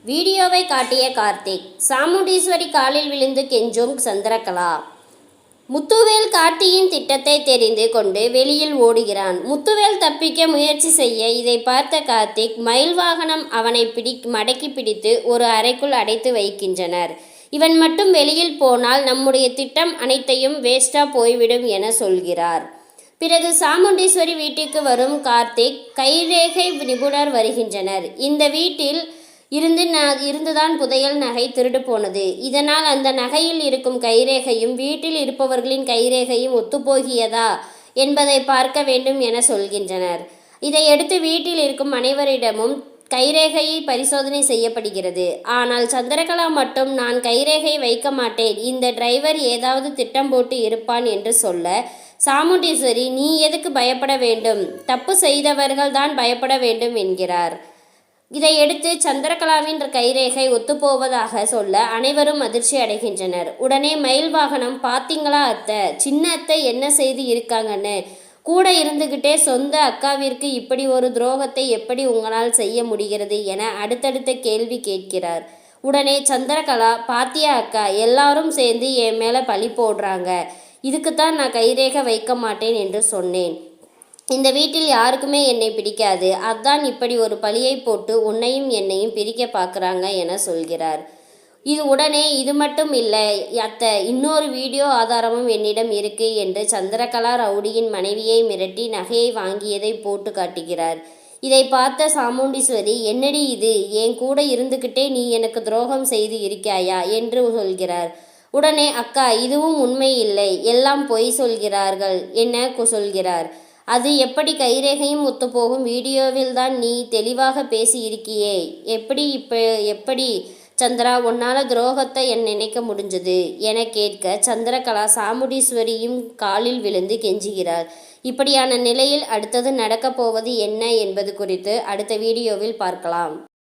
வீடியோவை காட்டிய கார்த்திக். சாமுண்டீஸ்வரி காலில் விழுந்து கெஞ்சும் சந்திரகலா. முத்துவேல் கார்த்தியின் திட்டத்தை தெரிந்து கொண்டு வெளியில் ஓடுகிறான். முத்துவேல் தப்பிக்க முயற்சி செய்ய இதை பார்த்த கார்த்திக் மயில் வாகனம் அவனை மடக்கி பிடித்து ஒரு அறைக்குள் அடைத்து வைக்கின்றனர். இவன் மட்டும் வெளியில் போனால் நம்முடைய திட்டம் அனைத்தையும் வேஸ்டா போய்விடும் என சொல்கிறார். பிறகு சாமுண்டீஸ்வரி வீட்டிற்கு வரும் கார்த்திக் கைரேகை நிபுணர் வருகின்றனர். இந்த வீட்டில் இருந்துதான் புதையல் நகை திருடு போனது. இதனால் அந்த நகையில் இருக்கும் கைரேகையும் வீட்டில் இருப்பவர்களின் கைரேகையும் ஒத்துப்போகியதா என்பதை பார்க்க வேண்டும் என சொல்கின்றனர். இதையடுத்து வீட்டில் இருக்கும் அனைவரிடமும் கைரேகையை பரிசோதனை செய்யப்படுகிறது. ஆனால் சந்திரகலா மட்டும் நான் கைரேகை வைக்க மாட்டேன், இந்த டிரைவர் ஏதாவது திட்டம் போட்டு இருப்பான் என்று சொல்ல, சாமுண்டீஸ்வரி நீ எதுக்கு பயப்பட வேண்டும், தப்பு செய்தவர்கள் தான் பயப்பட வேண்டும் என்கிறார். இதையடுத்து சந்திரகலாவின் கைரேகை ஒத்துப்போவதாக சொல்ல அனைவரும் அதிர்ச்சி அடைகின்றனர். உடனே மயில் வாகனம் பாத்தீங்களா அத்தை, சின்ன அத்தை என்ன செய்து இருக்காங்கன்னு, கூட இருந்துகிட்டே சொந்த அக்காவிற்கு இப்படி ஒரு துரோகத்தை எப்படி உங்களால் செய்ய முடிகிறது என அடுத்தடுத்த கேள்வி கேட்கிறார். உடனே சந்திரகலா, பாத்தியா அக்கா, எல்லாரும் சேர்ந்து என் மேலே பழி போடுறாங்க, இதுக்குத்தான் நான் கைரேகை வைக்க மாட்டேன் என்று சொன்னேன். இந்த வீட்டில் யாருக்குமே என்னை பிடிக்காது, அதான் இப்படி ஒரு பழியை போட்டு உன்னையும் என்னையும் பிரிக்க பார்க்குறாங்க என சொல்கிறார். உடனே இது மட்டும் இல்லை அத்தை, இன்னொரு வீடியோ ஆதாரமும் என்னிடம் இருக்கு என்று சந்திரகலா ரவுடியின் மனைவியை மிரட்டி நகையை வாங்கியதை போட்டு காட்டுகிறார். இதை பார்த்த சாமுண்டீஸ்வரி, என்னடி இது, என் கூட இருந்துக்கிட்டே நீ எனக்கு துரோகம் செய்து இருக்காயா என்று சொல்கிறார். உடனே அக்கா, இதுவும் உண்மை இல்லை, எல்லாம் பொய் சொல்கிறார்கள் என சொல்கிறார். அது எப்படி கைரேகையும் ஒத்துப்போகும், வீடியோவில் தான் நீ தெளிவாக பேசி இருக்கியே, எப்படி சந்திரா உன்னால துரோகத்தை நினைக்க முடிஞ்சது என கேட்க சந்திரகலா சாமுண்டீஸ்வரியும் காலில் விழுந்து கெஞ்சுகிறார். இப்படியான நிலையில் அடுத்தது நடக்கப் போவது என்ன என்பது குறித்து அடுத்த வீடியோவில் பார்க்கலாம்.